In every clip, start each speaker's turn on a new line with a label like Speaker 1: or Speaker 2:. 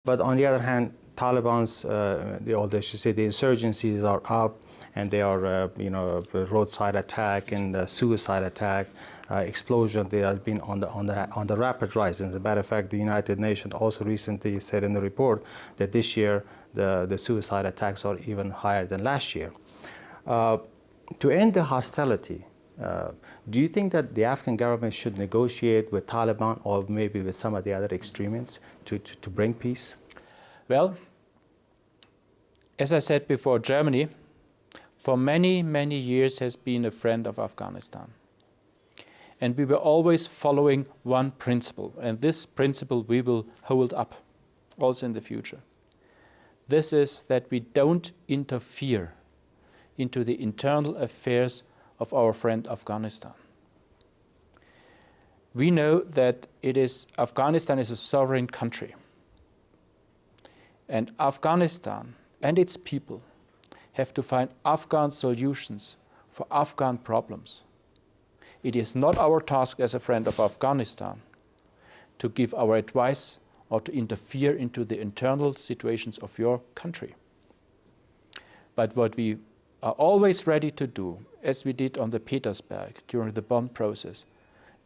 Speaker 1: But on the other hand, Taliban's, the insurgencies are up, and they are, roadside attack and suicide attack, explosion. They have been on the rapid rise. As a matter of fact, the United Nations also recently said in the report that this year the suicide attacks are even higher than last year. To end the hostility, do you think that the Afghan government should negotiate with Taliban or maybe with some of the other extremists to bring peace?
Speaker 2: Well, as I said before, Germany for many, many years has been a friend of Afghanistan. And we were always following one principle, and this principle we will hold up also in the future. This is that we don't interfere into the internal affairs of our friend Afghanistan. We know that Afghanistan is a sovereign country. And Afghanistan and its people have to find Afghan solutions for Afghan problems. It is not our task as a friend of Afghanistan to give our advice or to interfere into the internal situations of your country. But what we are always ready to do, as we did on the Petersberg during the Bonn process,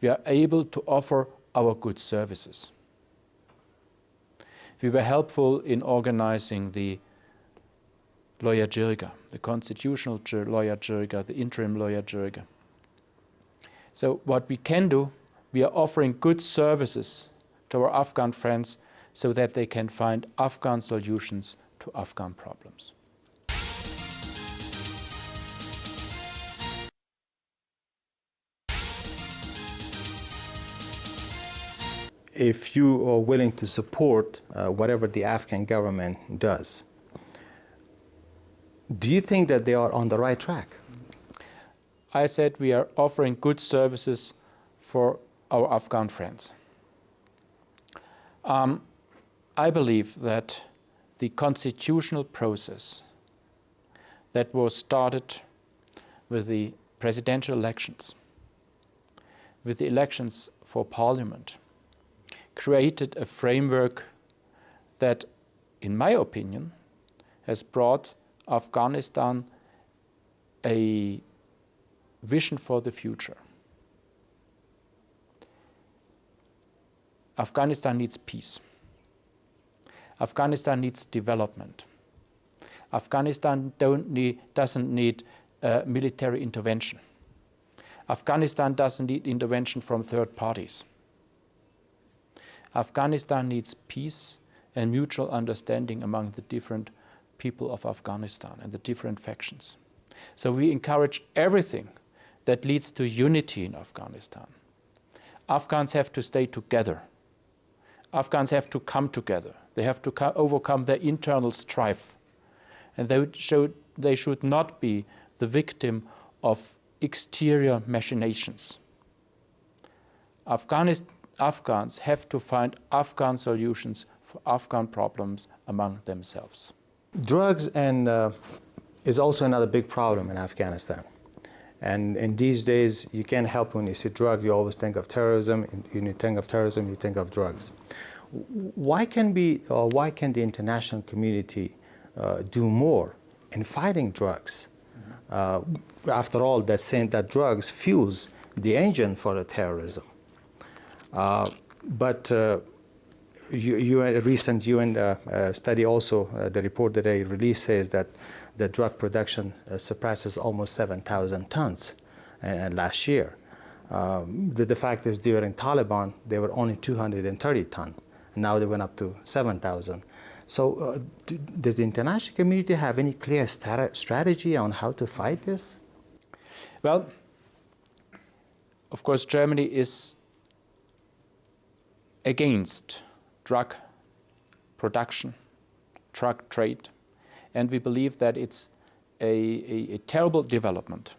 Speaker 2: we are able to offer our good services. We were helpful in organizing the lawyer jirga, the constitutional lawyer jirga, the interim lawyer jirga. So what we can do, we are offering good services to our Afghan friends so that they can find Afghan solutions to Afghan problems.
Speaker 1: If you are willing to support whatever the Afghan government does, do you think that they are on the right track?
Speaker 2: I said we are offering good services for our Afghan friends. I believe that the constitutional process that was started with the presidential elections, with the elections for parliament, created a framework that, in my opinion, has brought Afghanistan a vision for the future. Afghanistan needs peace. Afghanistan needs development. Afghanistan doesn't need military intervention. Afghanistan doesn't need intervention from third parties. Afghanistan needs peace and mutual understanding among the different people of Afghanistan and the different factions. So we encourage everything that leads to unity in Afghanistan. Afghans have to stay together. Afghans have to come together. They have to overcome their internal strife. And they should not be the victim of exterior machinations. Afghans have to find Afghan solutions for Afghan problems among themselves.
Speaker 1: Drugs is also another big problem in Afghanistan. And in these days, you can't help when you see drug, you always think of terrorism. When you think of terrorism, you think of drugs. Why can the international community do more in fighting drugs? After all, they're saying that drugs fuels the engine for the terrorism. But a recent UN study also, the report that they released says that the drug production surpasses almost 7,000 tons last year. The fact is, during Taliban, they were only 230 tons. Now they went up to 7,000. So does the international community have any clear strategy on how to fight this?
Speaker 2: Well, of course, Germany is against drug production, drug trade, and we believe that it's a terrible development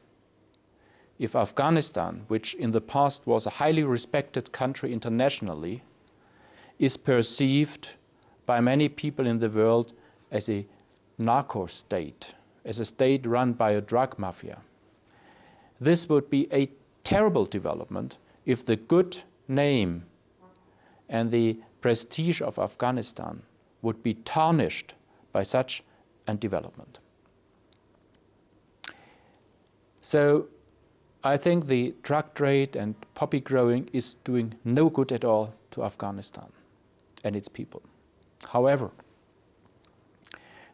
Speaker 2: if Afghanistan, which in the past was a highly respected country internationally, is perceived by many people in the world as a narco state, as a state run by a drug mafia. This would be a terrible development if the good name and the prestige of Afghanistan would be tarnished by such a development. So I think the drug trade and poppy growing is doing no good at all to Afghanistan and its people. However,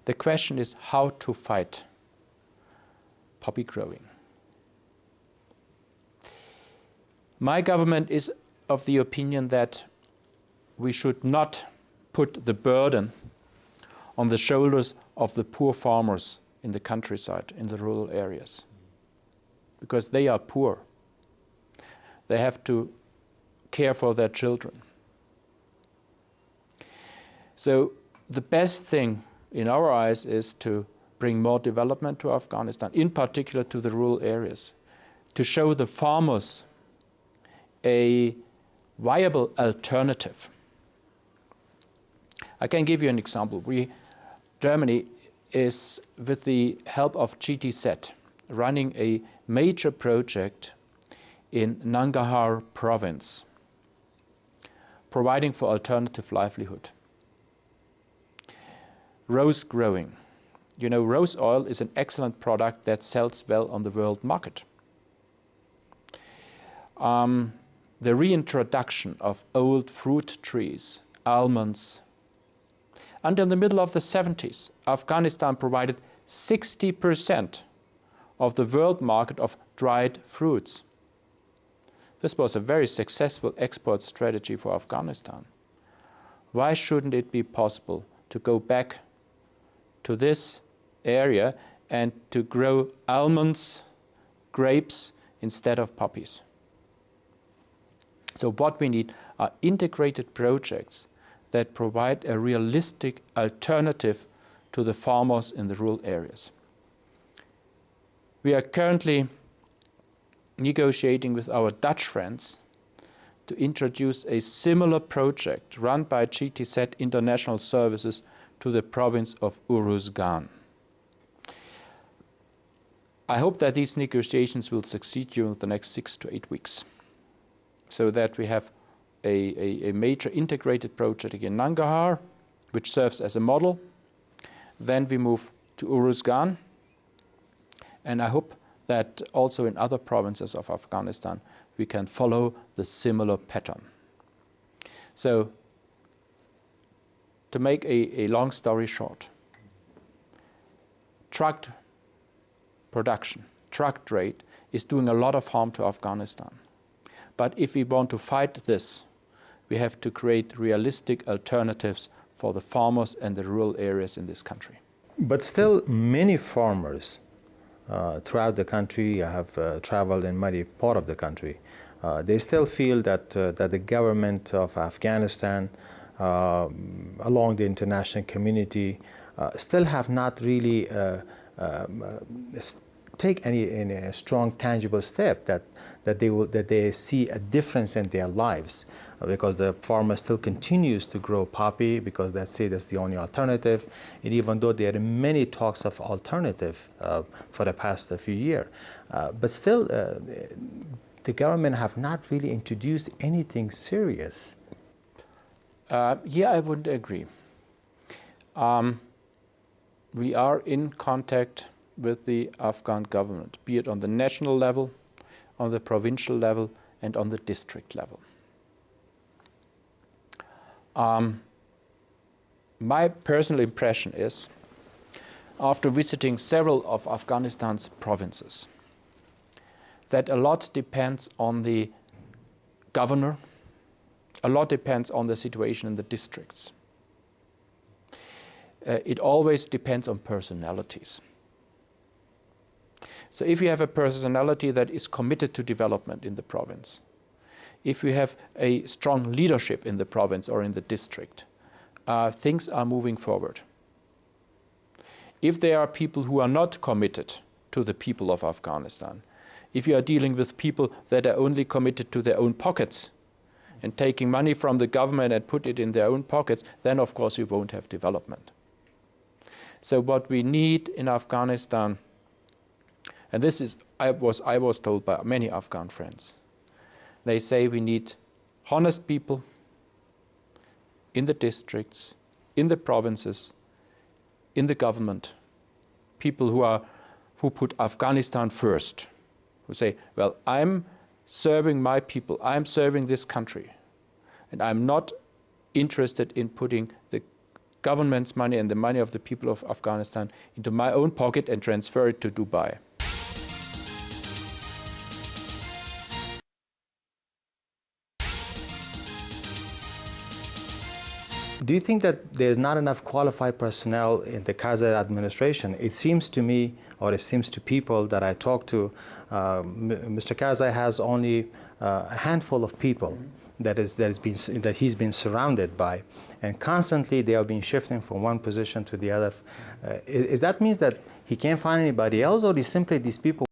Speaker 2: the question is how to fight poppy growing. My government is of the opinion that we should not put the burden on the shoulders of the poor farmers in the countryside, in the rural areas, because they are poor. They have to care for their children. So the best thing in our eyes is to bring more development to Afghanistan, in particular to the rural areas, to show the farmers a viable alternative. I can give you an example. Germany is, with the help of Scidt, running a major project in Nangarhar province, providing for alternative livelihood. Rose growing. You know, rose oil is an excellent product that sells well on the world market. The reintroduction of old fruit trees, almonds. Until the middle of the 70s, Afghanistan provided 60% of the world market of dried fruits. This was a very successful export strategy for Afghanistan. Why shouldn't it be possible to go back to this area and to grow almonds, grapes, instead of poppies? So what we need are integrated projects that provide a realistic alternative to the farmers in the rural areas. We are currently negotiating with our Dutch friends to introduce a similar project run by GTZ International Services to the province of Uruzgan. I hope that these negotiations will succeed during the next 6 to 8 weeks, so that we have a major integrated project in Nangarhar, which serves as a model. Then we move to Uruzgan, and I hope that also in other provinces of Afghanistan we can follow the similar pattern. So, to make a long story short, drug production, drug trade is doing a lot of harm to Afghanistan. But if we want to fight this, we have to create realistic alternatives for the farmers and the rural areas in this country.
Speaker 1: But still, many farmers throughout the country, I have traveled in many parts of the country, they still feel that the government of Afghanistan, along the international community, still have not really take any strong, tangible step that they see a difference in their lives, because the farmer still continues to grow poppy because that's the only alternative. And even though there are many talks of alternative for the past few years, but still the government have not really introduced anything serious.
Speaker 2: Yeah, I would agree. We are in contact with the Afghan government, be it on the national level, on the provincial level, and on the district level. My personal impression is, after visiting several of Afghanistan's provinces, that a lot depends on the governor, a lot depends on the situation in the districts. It always depends on personalities. So if you have a personality that is committed to development in the province, if you have a strong leadership in the province or in the district, things are moving forward. If there are people who are not committed to the people of Afghanistan, if you are dealing with people that are only committed to their own pockets and taking money from the government and put it in their own pockets, then of course you won't have development. So what we need in Afghanistan, and this is, I was told by many Afghan friends, they say we need honest people in the districts, in the provinces, in the government, people who put Afghanistan first, who say, well, I'm serving my people, I'm serving this country, and I'm not interested in putting the government's money and the money of the people of Afghanistan into my own pocket and transfer it to Dubai.
Speaker 1: Do you think that there's not enough qualified personnel in the Karzai administration? It seems to me, or it seems to people that I talk to, Mr. Karzai has only a handful of people that he's been surrounded by, and constantly they are being shifting from one position to the other. Is that means that he can't find anybody else, or is simply these people